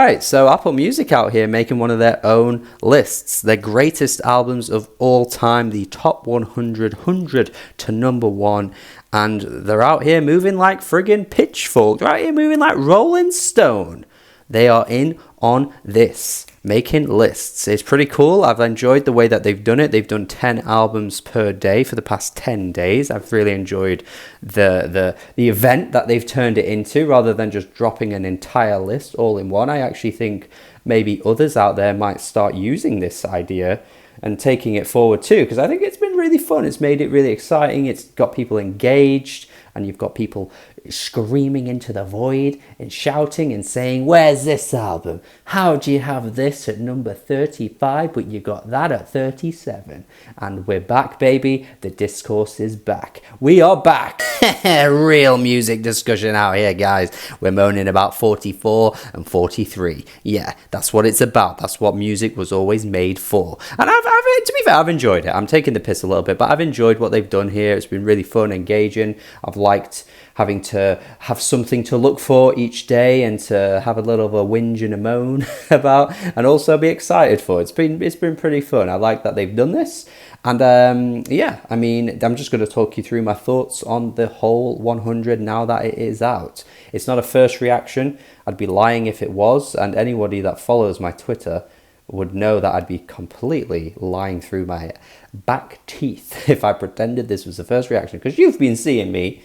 right, so Apple Music out here making one of their own lists. Their greatest albums of all time, the top 100 to number one. And they're out here moving like friggin' Pitchfork. They're out here moving like Rolling Stone. They are in on this, making lists. It's pretty cool. I've enjoyed the way that they've done it. They've done 10 albums per day for the past 10 days. I've really enjoyed the event that they've turned it into, rather than just dropping an entire list all in one. I actually think maybe others out there might start using this idea and taking it forward too, because I think it's been really fun. It's made it really exciting. It's got people engaged, and you've got people screaming into the void and shouting and saying, where's this album? How do you have this at number 35, but you got that at 37? And we're back, baby. The discourse is back. We are back. Real music discussion out here, guys. We're moaning about 44 and 43. Yeah, that's what it's about. That's what music was always made for. And to be fair, I've enjoyed it. I'm taking the piss a little bit, but I've enjoyed what they've done here. It's been really fun, engaging. I've liked having to have something to look for each day and to have a little of a whinge and a moan about, and also be excited for. It's been pretty fun. I like that they've done this. And yeah, I mean, I'm just going to talk you through my thoughts on the whole 100 now that it is out. It's not a first reaction. I'd be lying if it was, and anybody that follows my Twitter would know that I'd be completely lying through my back teeth if I pretended this was the first reaction, because you've been seeing me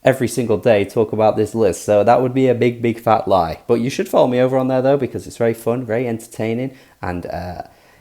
every single day talk about this list, so that would be a big fat lie. But you should follow me over on there though, because it's very fun, very entertaining, and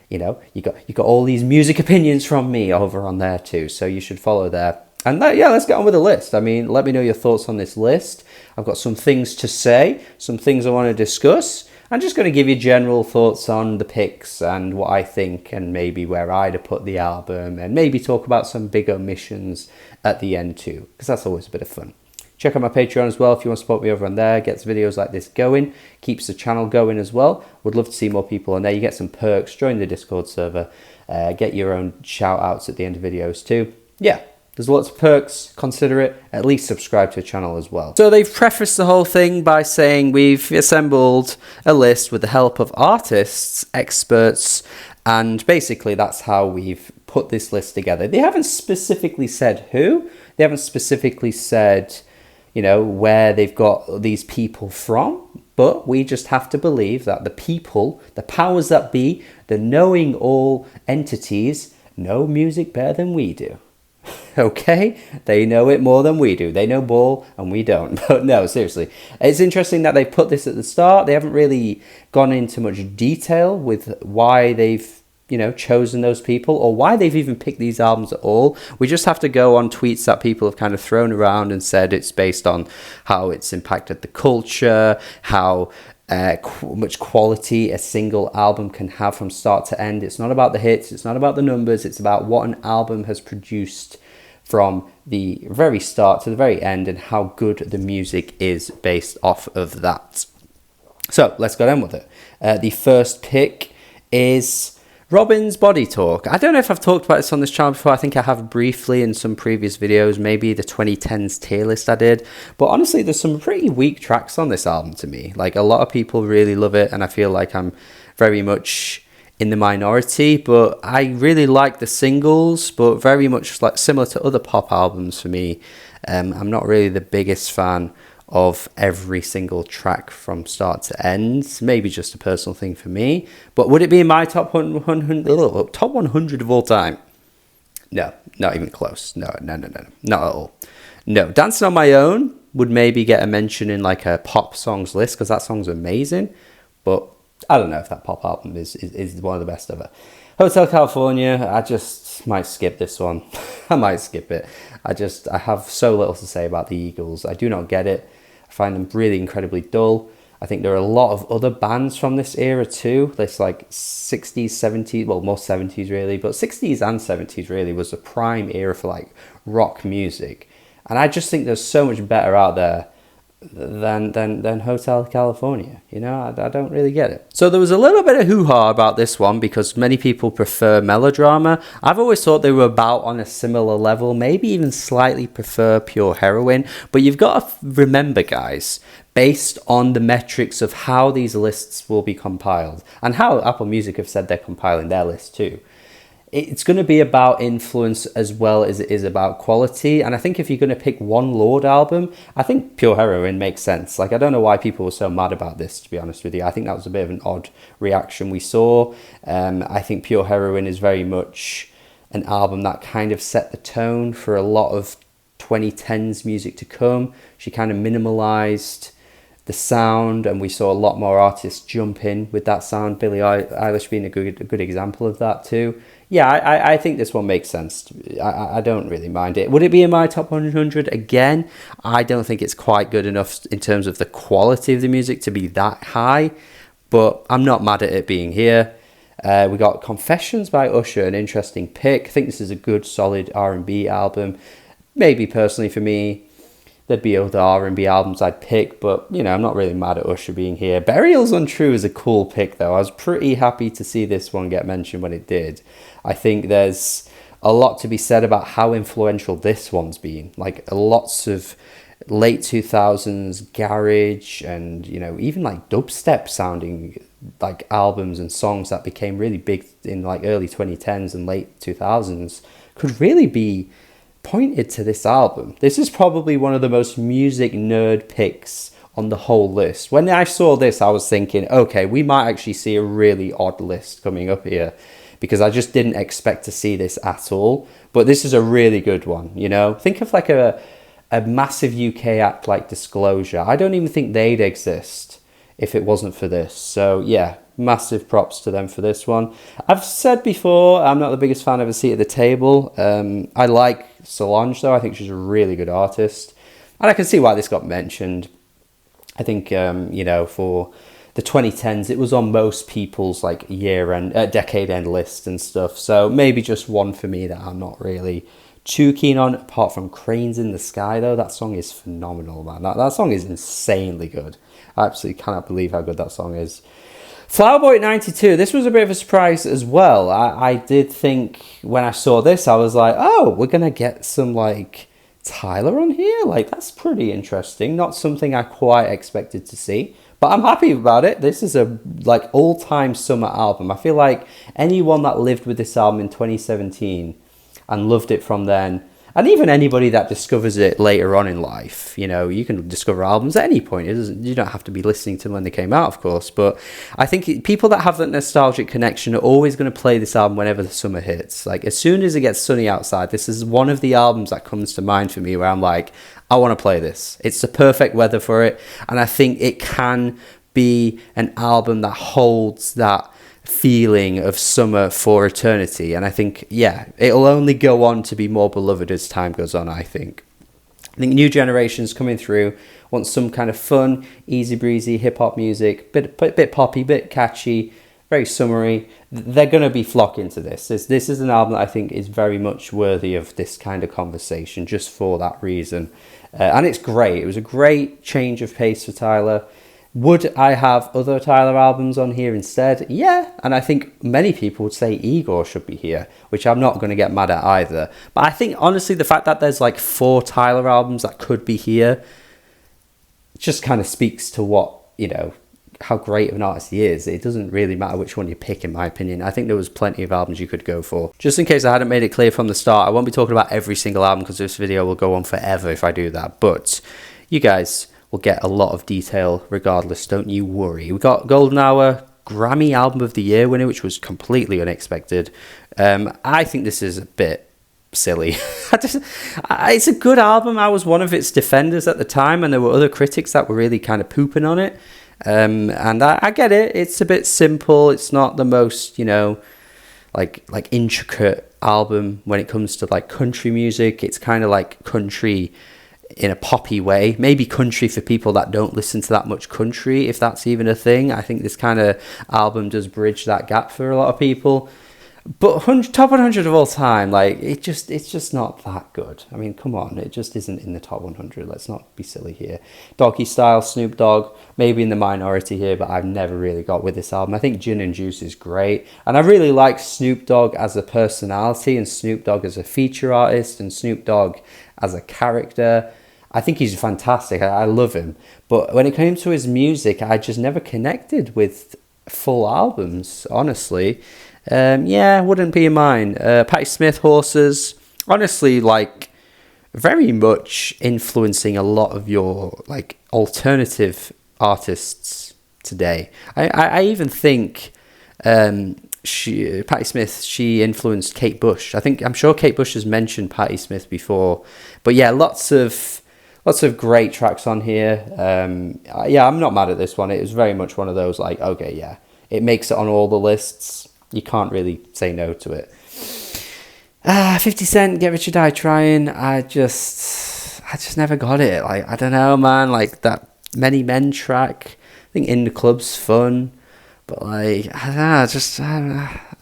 you know, you got all these music opinions from me over on there too, so you should follow there. And yeah, let's get on with the list. I mean, let me know your thoughts on this list. I've got some things to say, some things I want to discuss. I'm just going to give you general thoughts on the picks and what I think, and maybe where I'd have put the album, and maybe talk about some big omissions at the end too, because that's always a bit of fun. Check out my Patreon as well if you want to support me over on there. Gets videos like this going, keeps the channel going as well. Would love to see more people on there. You get some perks, join the Discord server, get your own shout outs at the end of videos too. Yeah, there's lots of perks. Consider it. At least subscribe to the channel as well. So they've prefaced the whole thing by saying we've assembled a list with the help of artists, experts, and basically that's how we've put this list together. They haven't specifically said who. They haven't specifically said, you know, where they've got these people from. But we just have to believe that the people, the powers that be, the knowing all entities, know music better than we do. Okay, they know it more than we do. They know ball and we don't. But no, seriously, it's interesting that they put this at the start. They haven't really gone into much detail with why they've, you know, chosen those people, or why they've even picked these albums at all. We just have to go on tweets that people have kind of thrown around and said it's based on how it's impacted the culture, how much quality a single album can have from start to end. It's not about the hits, it's not about the numbers, it's about what an album has produced from the very start to the very end, and how good the music is based off of that. So let's go on with it. The first pick is Robin's Body Talk. I don't know if I've talked about this on this channel before. I think I have briefly in some previous videos, maybe the 2010s tier list I did. But honestly, there's some pretty weak tracks on this album to me. Like, a lot of people really love it, and I feel like I'm very much in the minority. But I really like the singles, but very much like similar to other pop albums for me. I'm not really the biggest fan of every single track from start to end. Maybe just a personal thing for me. But would it be in my top 100 of all time? No, not even close. No, not at all. No, Dancing on My Own would maybe get a mention in like a pop songs list, because that song's amazing. But I don't know if that pop album is one of the best ever. Hotel California, I just might skip this one. I might skip it. I have so little to say about the Eagles. I do not get it. I find them really incredibly dull. I think there are a lot of other bands from this era too. This like 60s, 70s, well, more 70s really, but 60s and 70s really was a prime era for like rock music. And I just think there's so much better out there than Hotel California. You know, I don't really get it. So there was a little bit of hoo-ha about this one because many people prefer melodrama. I've always thought they were about on a similar level, maybe even slightly prefer Pure Heroine. But you've got to remember, guys, based on the metrics of how these lists will be compiled and how Apple Music have said they're compiling their list too. It's going to be about influence as well as it is about quality. And I think if you're going to pick one Lorde album, I think Pure Heroine makes sense. Like, I don't know why people were so mad about this, to be honest with you. I think that was a bit of an odd reaction we saw. I think Pure Heroine is very much an album that kind of set the tone for a lot of 2010s music to come. She kind of minimalized the sound, and we saw a lot more artists jump in with that sound. Billie Eilish being a good example of that too. Yeah, I think this one makes sense. I don't really mind it. Would it be in my top 100 again? I don't think it's quite good enough in terms of the quality of the music to be that high, but I'm not mad at it being here. We got Confessions by Usher, an interesting pick. I think this is a good, solid R&B album. Maybe personally for me, there'd be other R&B albums I'd pick, but, you know, I'm not really mad at Usher being here. Burial's Untrue is a cool pick, though. I was pretty happy to see this one get mentioned when it did. I think there's a lot to be said about how influential this one's been. Like, lots of late 2000s garage and, you know, even like dubstep sounding like albums and songs that became really big in like early 2010s and late 2000s could really be pointed to this album. This is probably one of the most music nerd picks on the whole list. When I saw this, I was thinking, okay, we might actually see a really odd list coming up here, because I just didn't expect to see this at all. But this is a really good one, you know? Think of like a massive UK act like Disclosure. I don't even think they'd exist if it wasn't for this. So yeah, massive props to them for this one. I've said before, I'm not the biggest fan of A Seat at the Table. I like Solange though. I think she's a really good artist. And I can see why this got mentioned. I think, you know, for the 2010s, it was on most people's like decade end list and stuff. So maybe just one for me that I'm not really too keen on, apart from Cranes in the Sky though. That song is phenomenal, man. That song is insanely good. I absolutely cannot believe how good that song is. Flower Boy 92, this was a bit of a surprise as well. I did think when I saw this, I was like, oh, we're going to get some like Tyler on here? Like, that's pretty interesting. Not something I quite expected to see. But I'm happy about it. This is a like all-time summer album. I feel like anyone that lived with this album in 2017 and loved it from then, and even anybody that discovers it later on in life, you know, you can discover albums at any point. You don't have to be listening to them when they came out, of course. But I think people that have that nostalgic connection are always going to play this album whenever the summer hits. Like, as soon as it gets sunny outside, this is one of the albums that comes to mind for me where I'm like, I want to play this. It's the perfect weather for it. And I think it can be an album that holds that feeling of summer for eternity. And I think, yeah, it'll only go on to be more beloved as time goes on, I think. I think new generations coming through want some kind of fun, easy breezy hip-hop music, bit poppy, bit catchy, very summery. They're going to be flocking to this. This is an album that I think is very much worthy of this kind of conversation, just for that reason. And it's great. It was a great change of pace for Tyler. Would I have other Tyler albums on here instead? Yeah, and I think many people would say Igor should be here, which I'm not going to get mad at either. But I think, honestly, the fact that there's like 4 Tyler albums that could be here just kind of speaks to what, you know, how great of an artist he is. It doesn't really matter which one you pick, in my opinion. I think there was plenty of albums you could go for. Just in case I hadn't made it clear from the start, I won't be talking about every single album because this video will go on forever if I do that. But you guys will get a lot of detail regardless, don't you worry. We got Golden Hour Grammy Album of the Year winner, which was completely unexpected. I think this is a bit silly. It's a good album. I was one of its defenders at the time, and there were other critics that were really kind of pooping on it. And I get it. It's a bit simple. It's not the most, you know, like intricate album when it comes to like country music. It's kind of like country in a poppy way, maybe country for people that don't listen to that much country, if that's even a thing. I think this kind of album does bridge that gap for a lot of people. But top 100 of all time, like it's just not that good. I mean, come on, it just isn't in the top 100. Let's not be silly here. Doggy Style, Snoop Dogg, maybe in the minority here, but I've never really got with this album. I think Gin and Juice is great, and I really like Snoop Dogg as a personality, and Snoop Dogg as a feature artist, and Snoop Dogg as a character. I think he's fantastic. I love him, but when it came to his music, I just never connected with full albums, honestly. Yeah, wouldn't be in mine. Patti Smith, Horses, honestly, like, very much influencing a lot of your, like, alternative artists today. I even think Patti Smith, she influenced Kate Bush. I'm sure Kate Bush has mentioned Patti Smith before. But yeah, lots of great tracks on here. Yeah, I'm not mad at this one. It was very much one of those, like, okay, yeah, it makes it on all the lists. You can't really say no to it. 50 Cent, Get Rich or Die Trying. I just never got it. Like, I don't know, man. Like, that Many Men track, I think In the Club's fun. But, like, I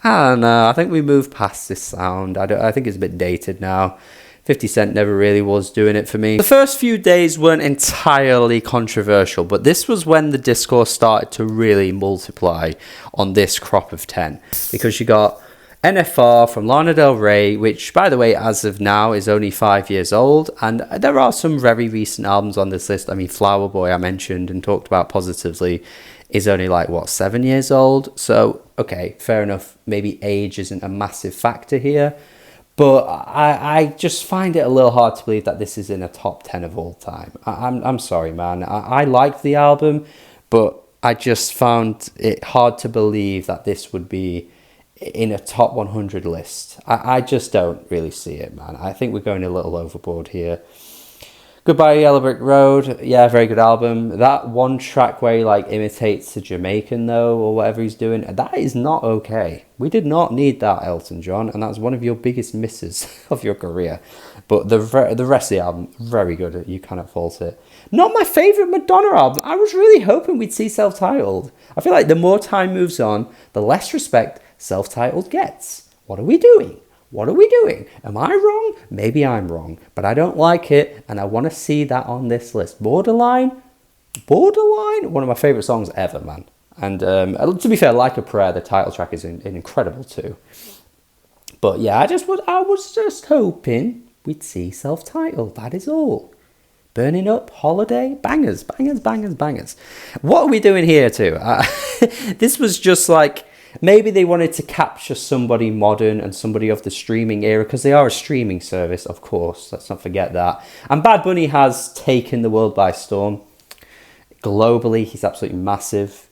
don't know. I think we moved past this sound. I think it's a bit dated now. 50 Cent never really was doing it for me. The first few days weren't entirely controversial, but this was when the discourse started to really multiply on this crop of 10. Because you got NFR from Lana Del Rey, which, by the way, as of now, is only 5 years old. And there are some very recent albums on this list. I mean, Flower Boy, I mentioned and talked about positively, is only like, 7 years old? So, okay, fair enough. Maybe age isn't a massive factor here. But I just find it a little hard to believe that this is in a top 10 of all time. I'm sorry, man. I liked the album, but I just found it hard to believe that this would be in a top 100 list. I just don't really see it, man. I think we're going a little overboard here. Goodbye Yellow Brick Road, yeah, very good album. That one track where he like imitates the Jamaican though, or whatever he's doing, that is not okay. We did not need that, Elton John, and that's one of your biggest misses of your career. But the rest of the album, very good. You cannot fault it. Not my favourite Madonna album. I was really hoping we'd see Self-Titled. I feel like the more time moves on, the less respect Self-Titled gets. What are we doing? What are we doing? Am I wrong? Maybe I'm wrong, but I don't like it, and I want to see that on this list. Borderline, one of my favourite songs ever, man. And to be fair, Like a Prayer, the title track is incredible too. But yeah, I was just hoping we'd see Self-Titled. That is all. Burning Up, Holiday, bangers. What are we doing here too? This was just like, maybe they wanted to capture somebody modern and somebody of the streaming era, because they are a streaming service, of course. Let's not forget that. And Bad Bunny has taken the world by storm. Globally, he's absolutely massive.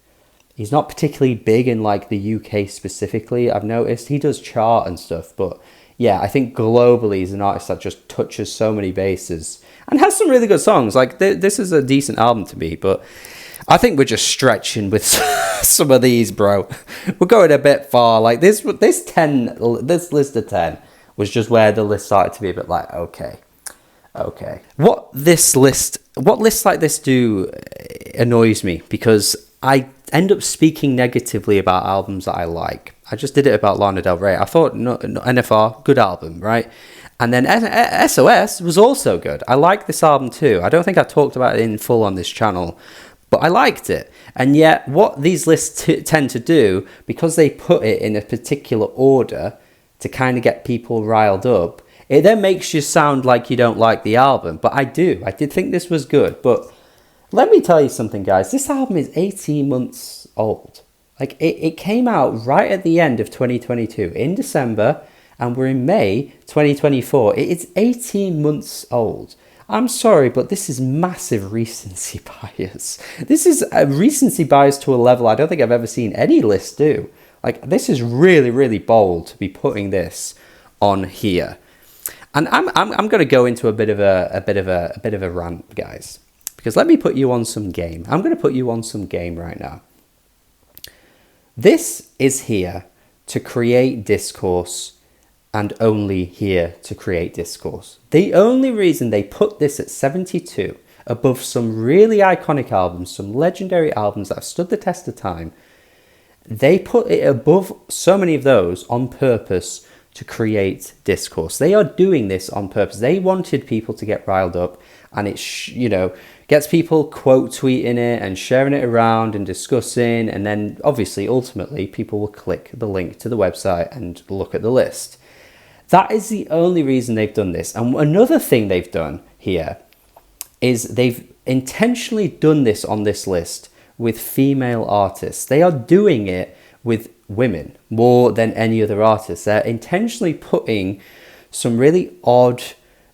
He's not particularly big in like the UK specifically, I've noticed. He does chart and stuff, but yeah, I think globally he's an artist that just touches so many bases and has some really good songs. Like, this is a decent album to me, but I think we're just stretching with some of these, bro. We're going a bit far. Like, this list of 10 was just where the list started to be a bit like, okay. What lists like this do annoys me, because I end up speaking negatively about albums that I like. I just did it about Lana Del Rey. I thought NFR, good album, right? And then SOS was also good. I like this album too. I don't think I talked about it in full on this channel, but I liked it. And yet what these lists tend to do, because they put it in a particular order to kind of get people riled up, it then makes you sound like you don't like the album. But I do. I did think this was good. But let me tell you something, guys. This album is 18 months old. Like, it came out right at the end of 2022, in December, and we're in May 2024. It's 18 months old. I'm sorry, but this is massive recency bias. This is a recency bias to a level I don't think I've ever seen any list do. Like, this is really, really bold to be putting this on here. And I'm going to go into a bit of a rant, guys, because let me put you on some game. I'm going to put you on some game right now. This is here to create discourse, and only here to create discourse. The only reason they put this at 72 above some really iconic albums, some legendary albums that have stood the test of time, they put it above so many of those on purpose to create discourse. They are doing this on purpose. They wanted people to get riled up, and it gets people quote tweeting it and sharing it around and discussing, and then obviously ultimately people will click the link to the website and look at the list. That is the only reason they've done this. And another thing they've done here is they've intentionally done this on this list with female artists. They are doing it with women more than any other artists. They're intentionally putting some really odd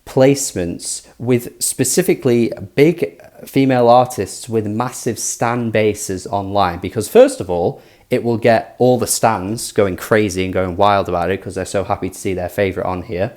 placements with specifically big female artists with massive stan bases online, because first of all, it will get all the stans going crazy and going wild about it because they're so happy to see their favorite on here.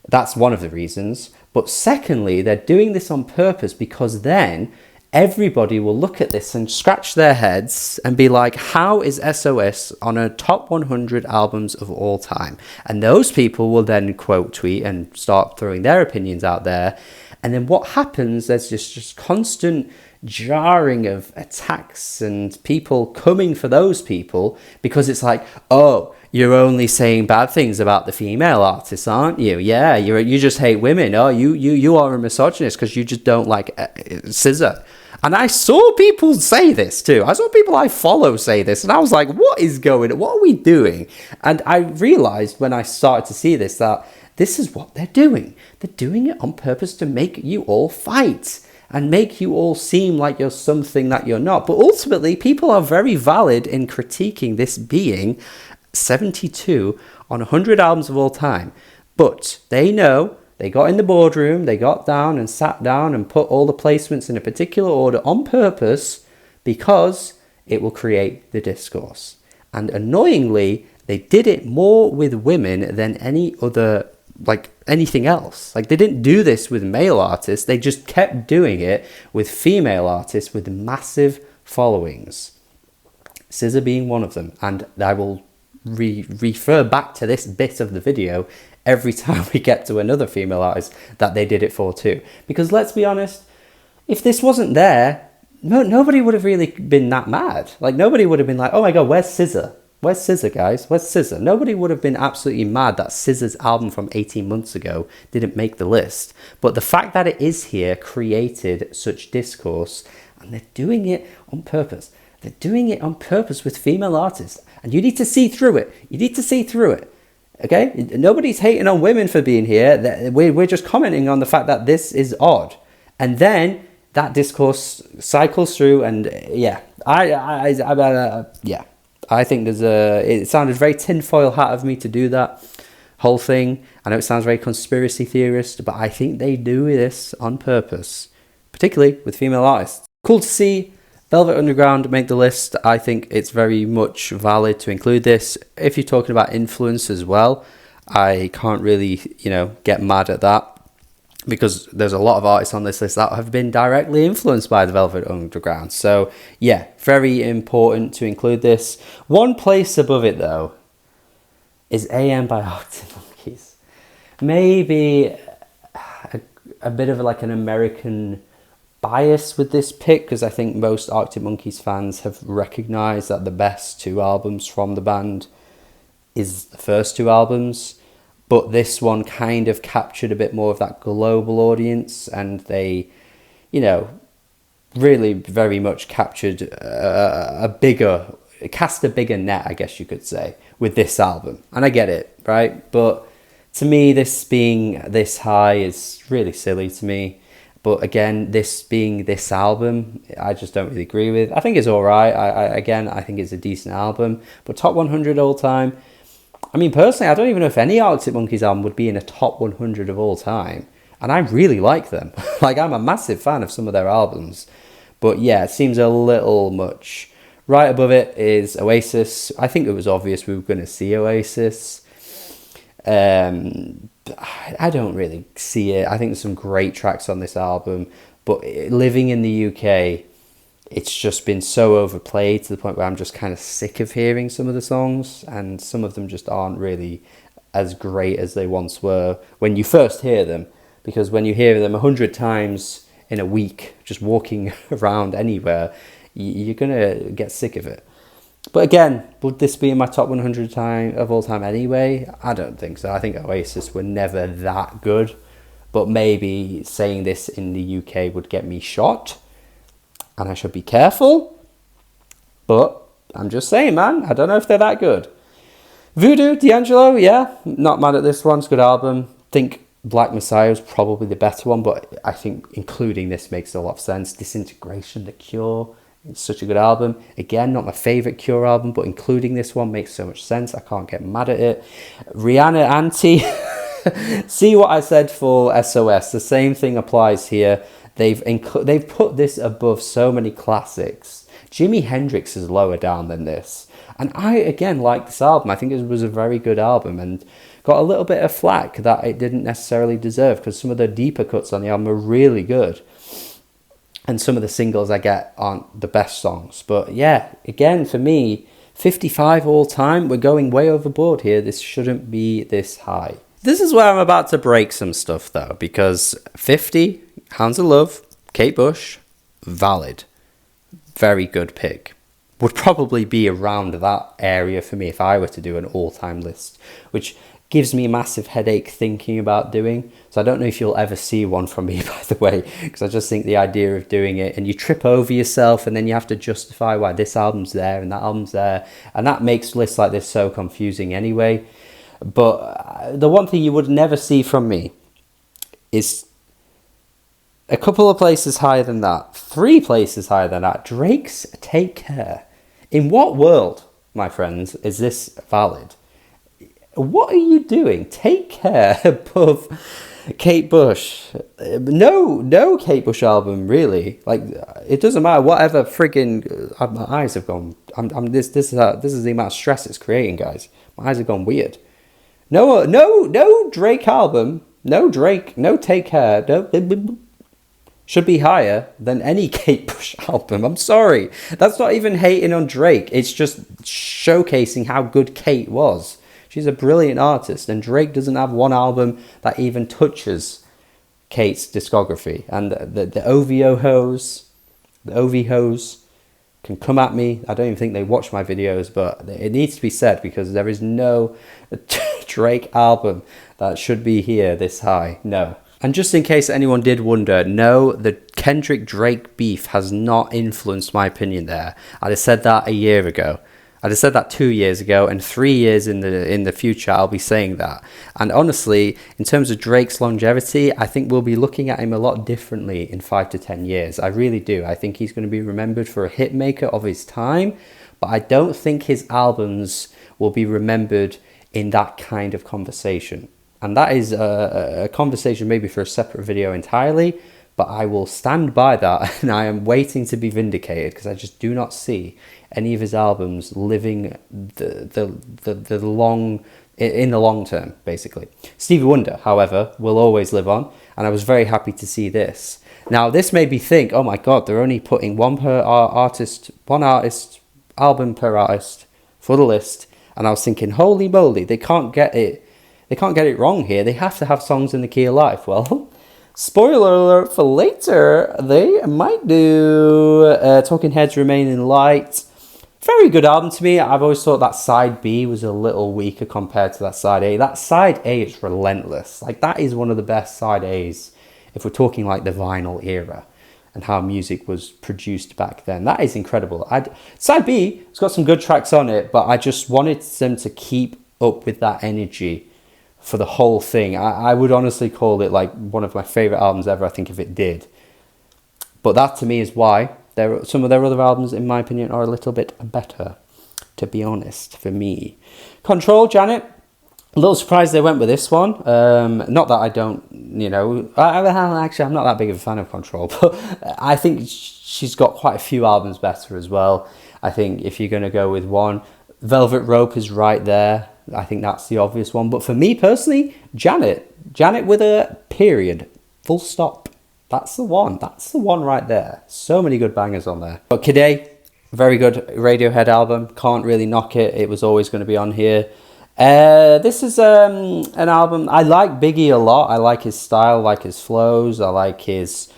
That's one of the reasons. But secondly, they're doing this on purpose because then everybody will look at this and scratch their heads and be like, how is SOS on a top 100 albums of all time? And those people will then quote tweet and start throwing their opinions out there. And then what happens, there's just constant jarring of attacks and people coming for those people, because it's like, oh, you're only saying bad things about the female artists, aren't you? Yeah, you just hate women. Oh, you are a misogynist because you just don't like SZA. And I saw people say this too. I saw people I follow say this, and I was like, what is going on? What are we doing? And I realized when I started to see this that this is what they're doing. They're doing it on purpose to make you all fight and make you all seem like you're something that you're not. But ultimately, people are very valid in critiquing this being 72 on 100 albums of all time. But they know, they got in the boardroom, they got down and sat down and put all the placements in a particular order on purpose because it will create the discourse. And annoyingly, they did it more with women than any other, like anything else. Like, they didn't do this with male artists, they just kept doing it with female artists with massive followings. SZA being one of them. And I will refer back to this bit of the video every time we get to another female artist that they did it for too. Because let's be honest, if this wasn't there, nobody would have really been that mad. Like, nobody would have been like, oh my god, where's SZA? Where's SZA, guys? Where's SZA? Nobody would have been absolutely mad that SZA's album from 18 months ago didn't make the list. But the fact that it is here created such discourse, and they're doing it on purpose. They're doing it on purpose with female artists. And you need to see through it. You need to see through it. Okay? Nobody's hating on women for being here. We're just commenting on the fact that this is odd. And then that discourse cycles through, and yeah. I think it sounded very tinfoil hat of me to do that whole thing. I know it sounds very conspiracy theorist, but I think they do this on purpose, particularly with female artists. Cool to see Velvet Underground make the list. I think it's very much valid to include this. If you're talking about influence as well, I can't really, get mad at that, because there's a lot of artists on this list that have been directly influenced by the Velvet Underground. So yeah, very important to include this. One place above it though is AM by Arctic Monkeys. Maybe a bit of like an American bias with this pick, because I think most Arctic Monkeys fans have recognized that the best two albums from the band is the first two albums, but this one kind of captured a bit more of that global audience, and they, really very much captured cast a bigger net, I guess you could say, with this album. And I get it, right? But to me, this being this high is really silly to me. But again, this being this album, I just don't really agree with. I think it's all right. I think it's a decent album. But top 100 all time, I mean, personally, I don't even know if any Arctic Monkeys album would be in a top 100 of all time. And I really like them. Like, I'm a massive fan of some of their albums. But yeah, it seems a little much. Right above it is Oasis. I think it was obvious we were going to see Oasis. I don't really see it. I think there's some great tracks on this album, but living in the UK, it's just been so overplayed to the point where I'm just kind of sick of hearing some of the songs, and some of them just aren't really as great as they once were when you first hear them, because when you hear them 100 times in a week, just walking around anywhere, you're going to get sick of it. But again, would this be in my top 100 of all time anyway? I don't think so. I think Oasis were never that good. But maybe saying this in the UK would get me shot. And I should be careful. But I'm just saying, man. I don't know if they're that good. Voodoo, D'Angelo, yeah. Not mad at this one. It's a good album. Think Black Messiah is probably the better one. But I think including this makes a lot of sense. Disintegration, The Cure. It's such a good album. Again, not my favourite Cure album, but including this one makes so much sense. I can't get mad at it. Rihanna Anti. See what I said for SOS. The same thing applies here. They've put this above so many classics. Jimi Hendrix is lower down than this. And I, again, like this album. I think it was a very good album and got a little bit of flack that it didn't necessarily deserve because some of the deeper cuts on the album are really good. And some of the singles I get aren't the best songs. But yeah, again, for me, 55 all time. We're going way overboard here. This shouldn't be this high. This is where I'm about to break some stuff, though. Because 50, Hounds of Love, Kate Bush, valid. Very good pick. Would probably be around that area for me if I were to do an all-time list. Which gives me a massive headache thinking about doing. So I don't know if you'll ever see one from me, by the way, because I just think the idea of doing it and you trip over yourself and then you have to justify why this album's there and that album's there. And that makes lists like this so confusing anyway. But the one thing you would never see from me is a couple of places higher than that, 3 places higher than that. Drake's Take Care. In what world, my friends, is this valid? What are you doing? Take Care above Kate Bush. No Kate Bush album, really. Like, it doesn't matter. Whatever friggin' my eyes have gone. This is the amount of stress it's creating, guys. My eyes have gone weird. No Drake album. No Drake. No Take Care. No, should be higher than any Kate Bush album. I'm sorry. That's not even hating on Drake. It's just showcasing how good Kate was. She's a brilliant artist, and Drake doesn't have one album that even touches Kate's discography. And the OVO hoes, the OV hoes can come at me. I don't even think they watch my videos, but it needs to be said because there is no Drake album that should be here this high. No. And just in case anyone did wonder, no, the Kendrick-Drake beef has not influenced my opinion there. I'd have said that a year ago. I'd have said that 2 years ago, and 3 years in the future, I'll be saying that. And honestly, in terms of Drake's longevity, I think we'll be looking at him a lot differently in 5 to 10 years. I really do. I think he's going to be remembered for a hit maker of his time, but I don't think his albums will be remembered in that kind of conversation. And that is a conversation maybe for a separate video entirely, but I will stand by that, and I am waiting to be vindicated because I just do not see any of his albums living the long in the long term, basically. Stevie Wonder, however, will always live on, and I was very happy to see this. Now, this made me think, oh my god, they're only putting one artist album per artist for the list, and I was thinking, holy moly, they can't get it wrong here. They have to have songs in the key of life. Well, spoiler alert for later, they might do Talking Heads Remain in Light. Very good album to me. I've always thought that side B was a little weaker compared to that side A. That side A is relentless. Like, that is one of the best side A's if we're talking like the vinyl era and how music was produced back then. That is incredible. Side B has got some good tracks on it, but I just wanted them to keep up with that energy for the whole thing. I would honestly call it like one of my favorite albums ever, I think, if it did. But that to me is why some of their other albums, in my opinion, are a little bit better, to be honest, for me. Control, Janet. A little surprised they went with this one. Not that I don't, actually, I'm not that big of a fan of Control, but I think she's got quite a few albums better as well. I think if you're going to go with one, Velvet Rope is right there. I think that's the obvious one. But for me personally, Janet with a period, full stop. That's the one. That's the one right there. So many good bangers on there. But Kid, very good Radiohead album. Can't really knock it. It was always going to be on here. This is an album. I like Biggie a lot. I like his style, I like his flows. I like his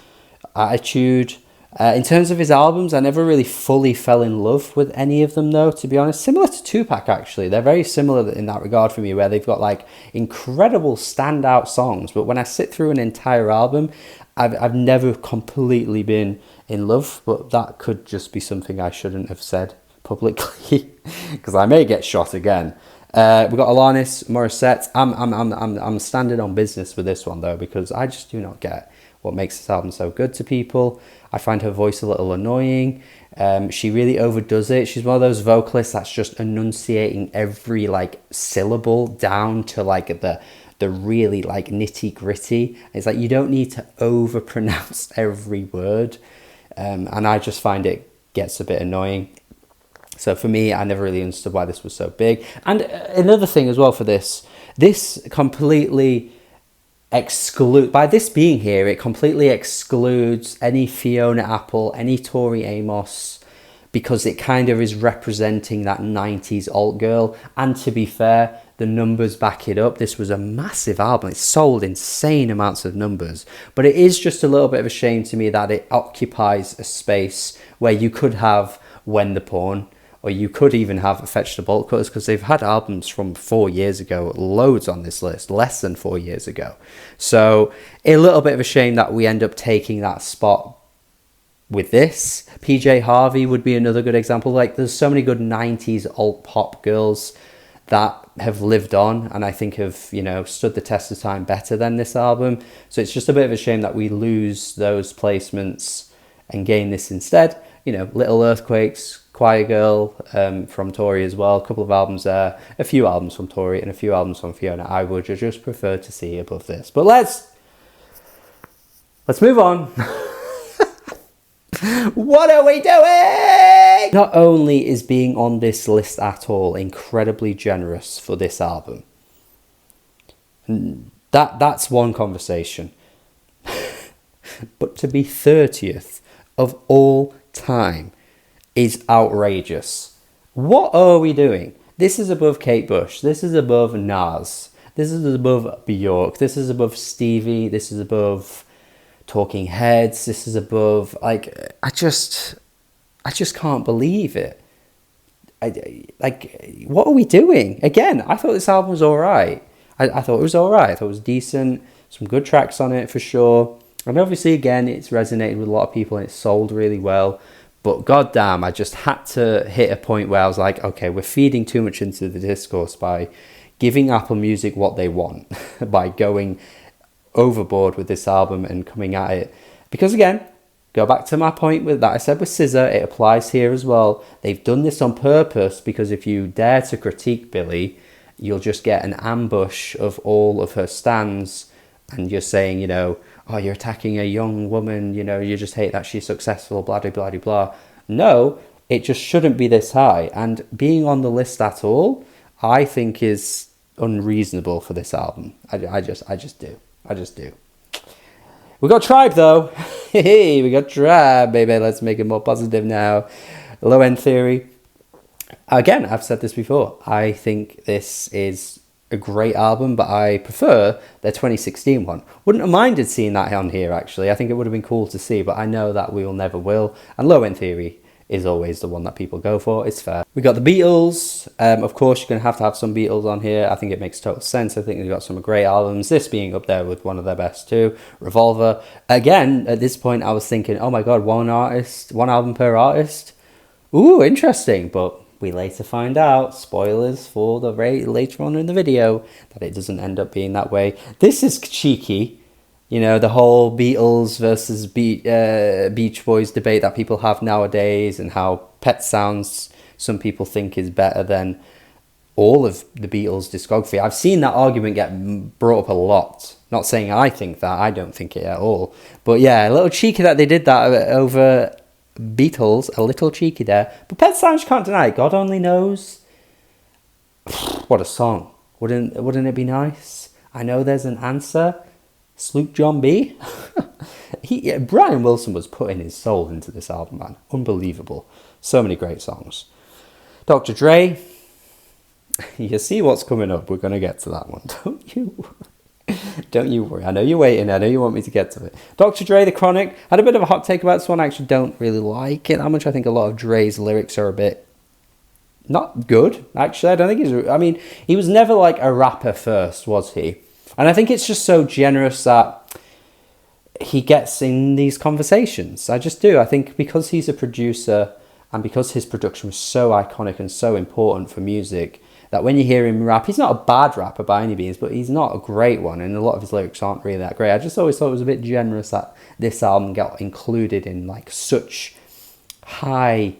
attitude. In terms of his albums, I never really fully fell in love with any of them, though, to be honest. Similar to Tupac, actually. They're very similar in that regard for me, where they've got like incredible standout songs. But when I sit through an entire album, I've never completely been in love. But that could just be something I shouldn't have said publicly, because I may get shot again. We've got Alanis Morissette. I'm standing on business with this one, though, because I just do not get what makes this album so good to people. I find her voice a little annoying. She really overdoes it. She's one of those vocalists that's just enunciating every like syllable down to like the really like nitty gritty. It's like you don't need to overpronounce every word, and I just find it gets a bit annoying. So for me, I never really understood why this was so big. And another thing as well for this completely by this being here, it completely excludes any Fiona Apple, any Tori Amos, because it kind of is representing that 90s alt girl. And to be fair, the numbers back it up. This was a massive album. It sold insane amounts of numbers. But it is just a little bit of a shame to me that it occupies a space where you could have When the Porn, or you could even have Fetch the Bolt Cutters, because they've had albums from 4 years ago, loads on this list, less than 4 years ago. So a little bit of a shame that we end up taking that spot with this. PJ Harvey would be another good example. Like, there's so many good 90s alt pop girls that have lived on and I think have, you know, stood the test of time better than this album. So it's just a bit of a shame that we lose those placements and gain this instead. You know, Little Earthquakes, Choir Girl from Tori as well. A couple of albums there, a few albums from Tori and a few albums from Fiona I would just prefer to see above this. But let's move on. What are we doing? Not only is being on this list at all incredibly generous for this album, that's one conversation, but to be 30th of all time is outrageous. What are we doing? This is above Kate Bush. This is above Nas. This is above Bjork. This is above Stevie. This is above Talking Heads. This is above, like, I just can't believe it. What are we doing? Again, I thought this album was all right. I thought it was all right. I thought it was decent. Some good tracks on it for sure. And obviously, again, it's resonated with a lot of people and it's sold really well. But goddamn, I just had to hit a point where I was like, okay, we're feeding too much into the discourse by giving Apple Music what they want, by going overboard with this album and coming at it. Because again, go back to my point with that I said with SZA, it applies here as well. They've done this on purpose because if you dare to critique Billie, you'll just get an ambush of all of her stans and you're saying, you know, oh, you're attacking a young woman, you know, you just hate that she's successful, blah, blah, blah, blah. No, it just shouldn't be this high. And being on the list at all, I think is unreasonable for this album. I just do. We got Tribe, though. Hey, we got Tribe, baby. Let's make it more positive now. Low End Theory. Again, I've said this before. I think this is a great album, but I prefer their 2016 one. Wouldn't have minded seeing that on here, actually. I think it would have been cool to see, but I know that we will never will. And Low End Theory is always the one that people go for. It's fair. We got the Beatles. Of course, you're going to have some Beatles on here. I think it makes total sense. I think they've got some great albums. This being up there with one of their best too. Revolver. Again, at this point, I was thinking, oh my God, one album per artist. Ooh, interesting. But we later find out, spoilers for the later on in the video, that it doesn't end up being that way. This is cheeky. You know, the whole Beatles versus Beach Boys debate that people have nowadays, and how Pet Sounds some people think is better than all of the Beatles' discography. I've seen that argument get brought up a lot. Not saying I think that, I don't think it at all. But yeah, a little cheeky that they did that over Beatles, a little cheeky there. But Pet Sounds, you can't deny it. God Only Knows. What a song. Wouldn't it be nice? I Know There's an Answer. Sloop John B. Brian Wilson was putting his soul into this album, man. Unbelievable. So many great songs. Dr. Dre. You see what's coming up. We're going to get to that one, don't you? Don't you worry. I know you're waiting. I know you want me to get to it. Dr. Dre, The Chronic. I had a bit of a hot take about this one. I actually don't really like it that much. I think a lot of Dre's lyrics are a bit not good, actually. I don't think he's... I mean, he was never like a rapper first, was he? And I think it's just so generous that he gets in these conversations. I just do. I think because he's a producer and because his production was so iconic and so important for music, that when you hear him rap, he's not a bad rapper by any means, but he's not a great one, and a lot of his lyrics aren't really that great. I just always thought it was a bit generous that this album got included in like such high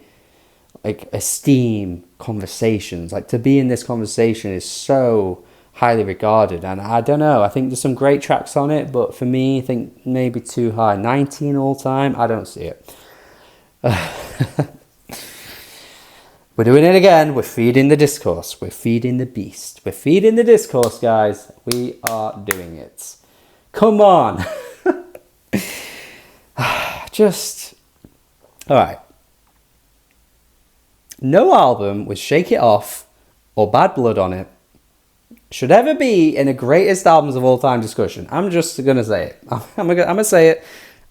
like esteem conversations. Like to be in this conversation is so highly regarded, and I don't know, I think there's some great tracks on it, but for me, I think maybe too high. 19 all time, I don't see it. We're doing it again. We're feeding the discourse. We're feeding the beast. We're feeding the discourse, guys. We are doing it. Come on. Just, all right. No album with Shake It Off or Bad Blood on it should ever be in a greatest albums of all time discussion. I'm just going to say it. I'm going to say it.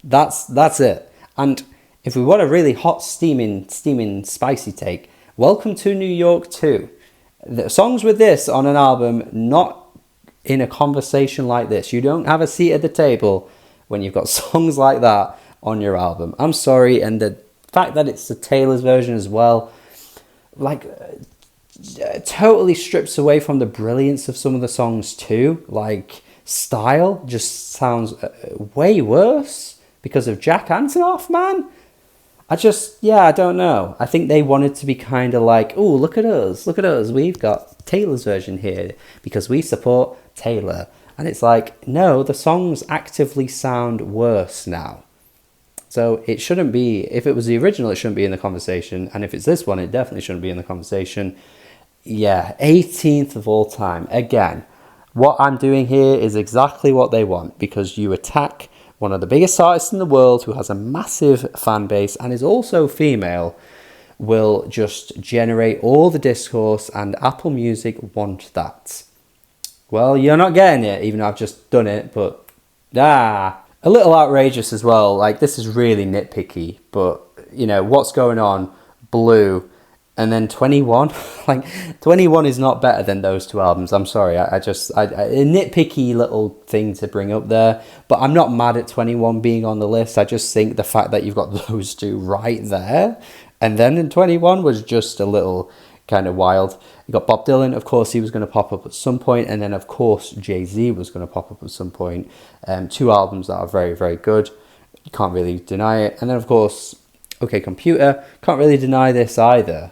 That's it. And if we want a really hot, steaming, spicy take, Welcome to New York 2. The songs with this on an album, not in a conversation like this. You don't have a seat at the table when you've got songs like that on your album. I'm sorry. And the fact that it's the Taylor's version as well, like, totally strips away from the brilliance of some of the songs too. Like, Style just sounds way worse because of Jack Antonoff, man. I don't know. I think they wanted to be kind of like, oh, look at us, we've got Taylor's version here because we support Taylor. And it's like, no, the songs actively sound worse now. So it shouldn't be, if it was the original, it shouldn't be in the conversation. And if it's this one, it definitely shouldn't be in the conversation. Yeah, 18th of all time. Again, what I'm doing here is exactly what they want, because you attack one of the biggest artists in the world who has a massive fan base and is also female, will just generate all the discourse, and Apple Music want that. Well, you're not getting it, even though I've just done it, but a little outrageous as well. Like, this is really nitpicky, but you know what's going on. Blue, and then 21. Like, 21 is not better than those two albums. I'm sorry. I a nitpicky little thing to bring up there. But I'm not mad at 21 being on the list. I just think the fact that you've got those two right there, and then in 21 was just a little kind of wild. You got Bob Dylan, of course, he was going to pop up at some point, and then of course Jay-Z was going to pop up at some point. Two albums that are very, very good. You can't really deny it. And then of course, OK Computer, can't really deny this either.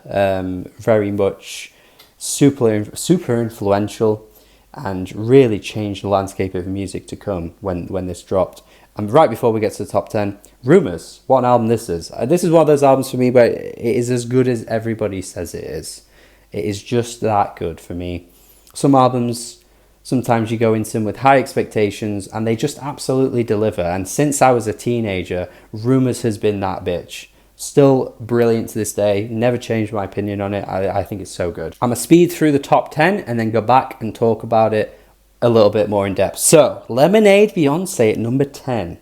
Very much super influential, and really changed the landscape of music to come when this dropped. And right before we get to the top 10, Rumours. What an album this is. This is one of those albums for me where it is as good as everybody says it is. It is just that good for me. Some albums, sometimes you go into them with high expectations and they just absolutely deliver. And since I was a teenager, Rumours has been that bitch. Still brilliant to this day. Never changed my opinion on it. I think it's so good. I'm going to speed through the top 10 and then go back and talk about it a little bit more in depth. So, Lemonade, Beyonce at number 10.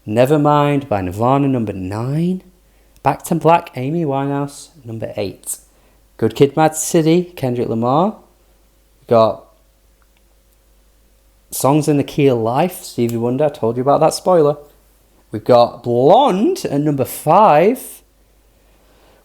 Nevermind by Nirvana, number 9. Back to Black, Amy Winehouse, number 8. Good Kid, Mad City, Kendrick Lamar. We got Songs in the Key of Life, Stevie Wonder. I told you about that, spoiler. We've got Blonde at number 5.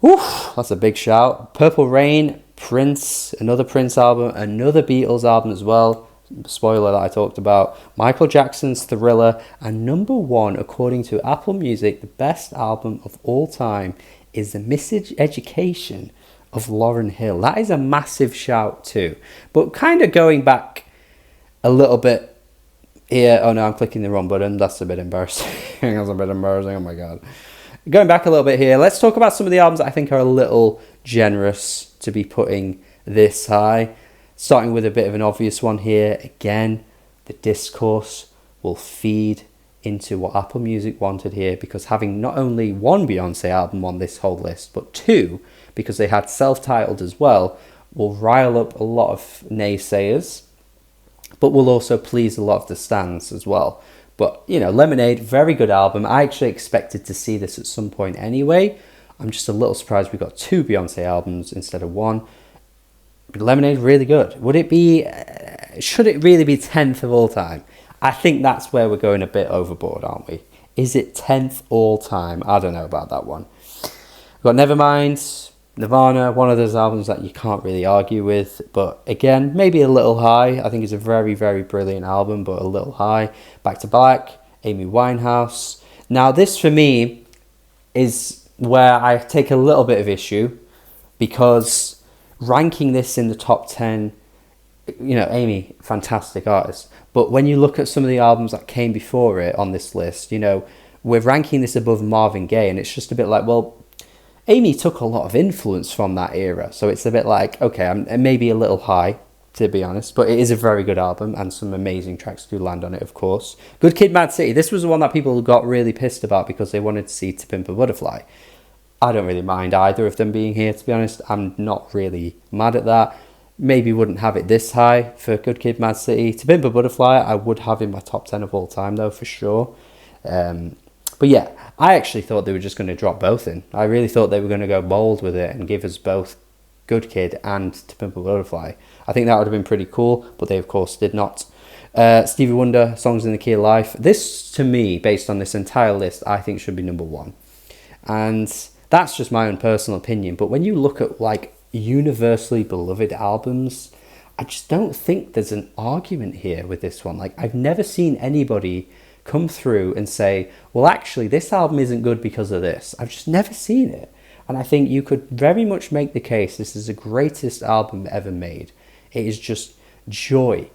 Oof, that's a big shout. Purple Rain, Prince, another Prince album, another Beatles album as well. Spoiler that I talked about. Michael Jackson's Thriller, and number 1, according to Apple Music, the best album of all time is The Miseducation of Lauryn Hill. That is a massive shout too. But kind of going back a little bit here. Oh no, I'm clicking the wrong button. That's a bit embarrassing. That's a bit embarrassing. Oh my god. Going back a little bit here, let's talk about some of the albums that I think are a little generous to be putting this high. Starting with a bit of an obvious one here. Again, the discourse will feed into what Apple Music wanted here, because having not only one Beyonce album on this whole list, but 2, because they had self-titled as well, will rile up a lot of naysayers. but will also please a lot of the stands as well. But, you know, Lemonade, very good album. I actually expected to see this at some point anyway. I'm just a little surprised we got 2 Beyonce albums instead of 1. But Lemonade, really good. Would it be, should it really be 10th of all time? I think that's where we're going a bit overboard, aren't we? Is it 10th all time? I don't know about that one. We've got Nevermind, Nirvana, one of those albums that you can't really argue with, but again, maybe a little high. I think it's a very, very brilliant album, but a little high. Back to Black, Amy Winehouse. Now, this for me is where I take a little bit of issue, because ranking this in the top 10, you know, Amy, fantastic artist, but when you look at some of the albums that came before it on this list, you know, we're ranking this above Marvin Gaye, and it's just a bit like, well, Amy took a lot of influence from that era, so it's a bit like, okay, I'm maybe a little high, to be honest, but it is a very good album, and some amazing tracks do land on it, of course. Good Kid, Mad City, this was the one that people got really pissed about because they wanted to see To Pimp a Butterfly. I don't really mind either of them being here, to be honest. I'm not really mad at that. Maybe wouldn't have it this high for Good Kid, Mad City. To Pimp a Butterfly, I would have in my top 10 of all time, though, for sure. But yeah, I actually thought they were just going to drop both in. I really thought they were going to go bold with it and give us both Good Kid and To Pimp a Butterfly. I think that would have been pretty cool, but they of course did not. Stevie Wonder, Songs in the Key of Life. This, to me, based on this entire list, I think should be number 1. And that's just my own personal opinion. But when you look at like universally beloved albums, I just don't think there's an argument here with this one. Like, I've never seen anybody come through and say, well, actually, this album isn't good because of this. I've just never seen it. And I think you could very much make the case this is the greatest album ever made. It is just joy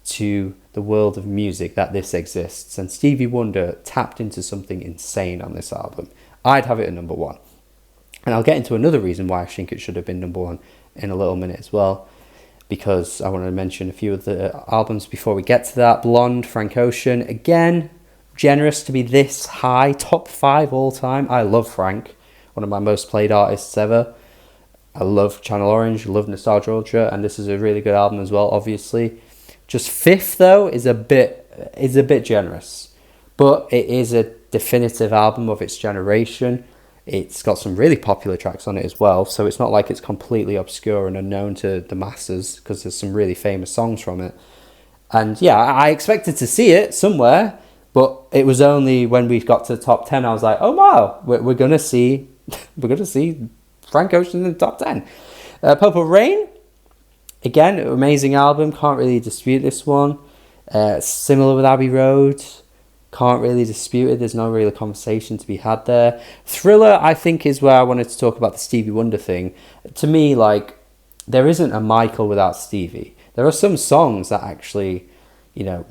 to the world of music that this exists. And Stevie Wonder tapped into something insane on this album. I'd have it at number 1. And I'll get into another reason why I think it should have been number 1 in a little minute as well, because I want to mention a few of the albums before we get to that. Blonde, Frank Ocean, again, generous to be this high, top 5 all time. I love Frank, one of my most played artists ever. I love Channel Orange, love Nostalgia Ultra, and this is a really good album as well, obviously. Just 5th though is a bit generous, but it is a definitive album of its generation. It's got some really popular tracks on it as well, so it's not like it's completely obscure and unknown to the masses, because there's some really famous songs from it. And yeah, I expected to see it somewhere, but it was only when we got to the top 10 I was like, oh wow, we're gonna see Frank Ocean in the top 10. Purple Rain, again, amazing album, can't really dispute this one. Similar with Abbey Road, can't really dispute it. There's no real conversation to be had there. Thriller, I think, is where I wanted to talk about the Stevie Wonder thing. To me, like, there isn't a Michael without Stevie. There are some songs that actually, you know,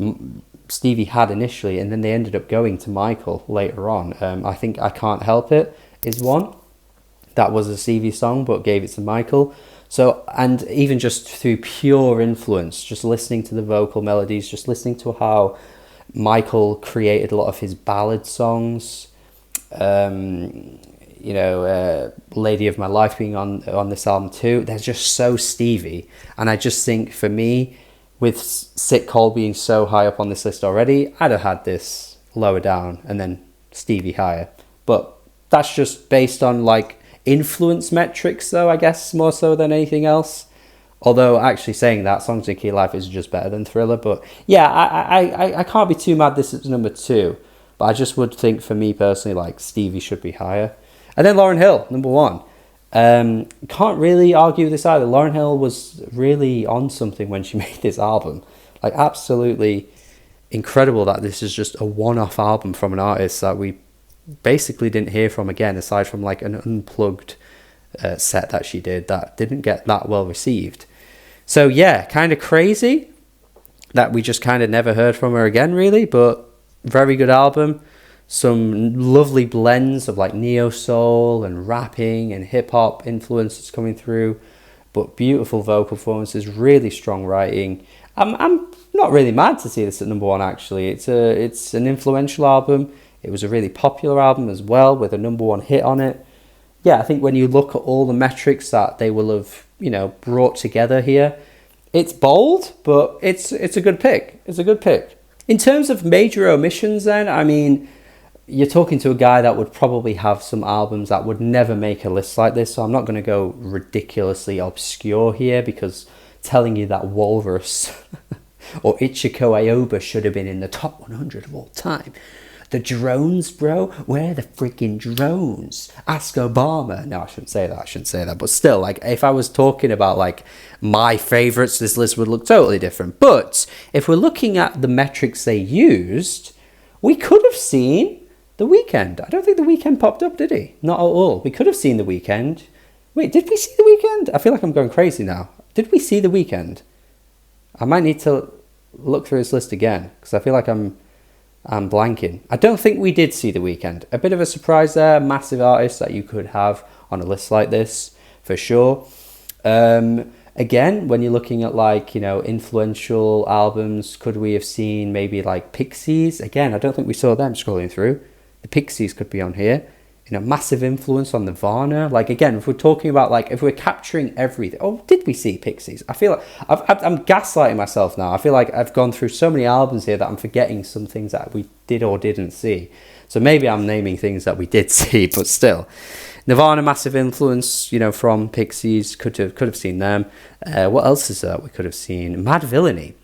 Stevie had initially, and then they ended up going to Michael later on. I think I Can't Help It is one. That was a Stevie song, but gave it to Michael. So, and even just through pure influence, just listening to the vocal melodies, just listening to how Michael created a lot of his ballad songs, Lady of My Life being on this album too. They're just so Stevie. And I just think, for me, with Sick Cold being so high up on this list already, I'd have had this lower down and then Stevie higher. But that's just based on like influence metrics though, I guess, more so than anything else. Although, actually saying that, Songs in Key of Life is just better than Thriller. But yeah, I can't be too mad this is number 2. But I just would think, for me personally, like, Stevie should be higher. And then Lauryn Hill, number 1. Can't really argue with this either. Lauryn Hill was really on something when she made this album. Like, absolutely incredible that this is just a one-off album from an artist that we basically didn't hear from again, aside from like an unplugged set that she did that didn't get that well received. So yeah, kind of crazy that we just kind of never heard from her again, really. But very good album. Some lovely blends of like neo soul and rapping and hip hop influences coming through, but beautiful vocal performances, really strong writing. I'm not really mad to see this at number 1. Actually, it's an influential album. It was a really popular album as well, with a number 1 hit on it. Yeah, I think when you look at all the metrics that they will have, brought together here, It's bold, but it's a good pick. It's a good pick. In terms of major omissions then, I mean, you're talking to a guy that would probably have some albums that would never make a list like this, so I'm not going to go ridiculously obscure here, because telling you that Walrus or Ichiko Aoba should have been in the top 100 of all time. The drones, bro? Where are the freaking drones? Ask Obama. No, I shouldn't say that. But still, like, if I was talking about, like, my favourites, this list would look totally different. But if we're looking at the metrics they used, we could have seen The Weeknd. I don't think The Weeknd popped up, did he? Not at all. We could have seen The Weeknd. Wait, did we see The Weeknd? I feel like I'm going crazy now. Did we see The Weeknd? I might need to look through his list again, because I feel like I'm blanking. I don't think we did see The Weeknd. A bit of a surprise there. Massive artist that you could have on a list like this, for sure. Again, when you're looking at, like, you know, influential albums, could we have seen maybe like Pixies? Again, I don't think we saw them scrolling through. The Pixies could be on here. You know, massive influence on Nirvana. Like, again, if we're talking about, like, if we're capturing everything. Oh, did we see Pixies? I feel like I'm gaslighting myself now. I feel like I've gone through so many albums here that I'm forgetting some things that we did or didn't see. So maybe I'm naming things that we did see, but still. Nirvana, massive influence, you know, from Pixies. Could have seen them. What else is that we could have seen? Mad Villainy.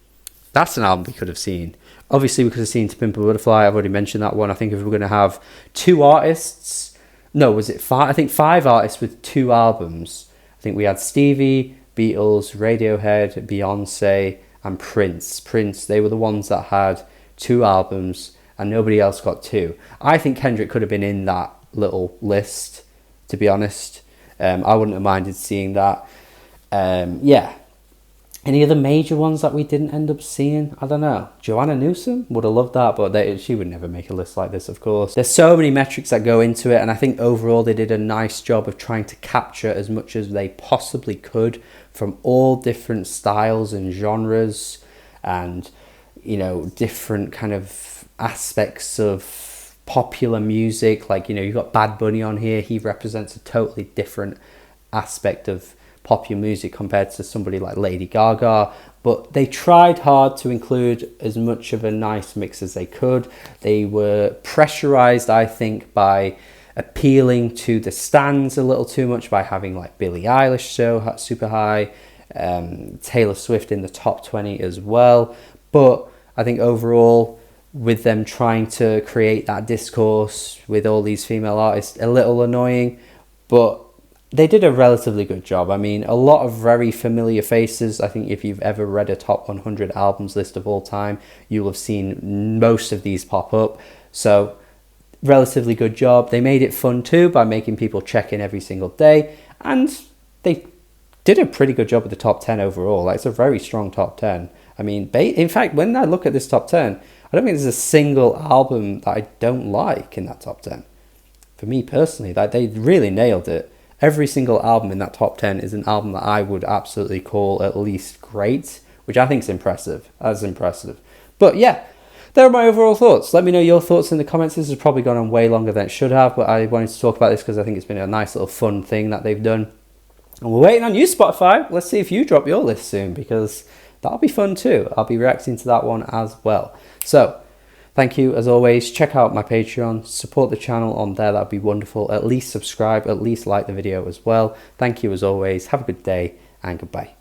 That's an album we could have seen. Obviously, we could have seen To Pimp a Butterfly. I've already mentioned that one. I think if we're going to have two artists... No, was it five? I think 5 artists with 2 albums. I think we had Stevie, Beatles, Radiohead, Beyonce, and Prince. They were the ones that had 2 albums, and nobody else got 2. I think Kendrick could have been in that little list, to be honest. I wouldn't have minded seeing that. Yeah. Any other major ones that we didn't end up seeing? I don't know. Joanna Newsom? Would have loved that, but she would never make a list like this, of course. There's so many metrics that go into it, and I think overall they did a nice job of trying to capture as much as they possibly could from all different styles and genres and, you know, different kind of aspects of popular music. Like, you know, you've got Bad Bunny on here. He represents a totally different aspect of popular music compared to somebody like Lady Gaga, but they tried hard to include as much of a nice mix as they could. They were pressurized, I think, by appealing to the stands a little too much, by having like Billie Eilish so super high, Taylor Swift in the top 20 as well. But I think overall, with them trying to create that discourse with all these female artists, a little annoying, but they did a relatively good job. I mean, a lot of very familiar faces. I think if you've ever read a top 100 albums list of all time, you'll have seen most of these pop up. So, relatively good job. They made it fun too by making people check in every single day. And they did a pretty good job with the top 10 overall. Like, it's a very strong top 10. I mean, in fact, when I look at this top 10, I don't think there's a single album that I don't like in that top 10. For me personally, like, they really nailed it. Every single album in that top 10 is an album that I would absolutely call at least great, which I think is impressive. That's impressive. But yeah, there are my overall thoughts. Let me know your thoughts in the comments. This has probably gone on way longer than it should have, but I wanted to talk about this because I think it's been a nice little fun thing that they've done. And we're waiting on you, Spotify. Let's see if you drop your list soon, because that'll be fun too. I'll be reacting to that one as well. So, thank you, as always. Check out my Patreon. Support the channel on there. That'd be wonderful. At least subscribe. At least like the video as well. Thank you, as always. Have a good day, and goodbye.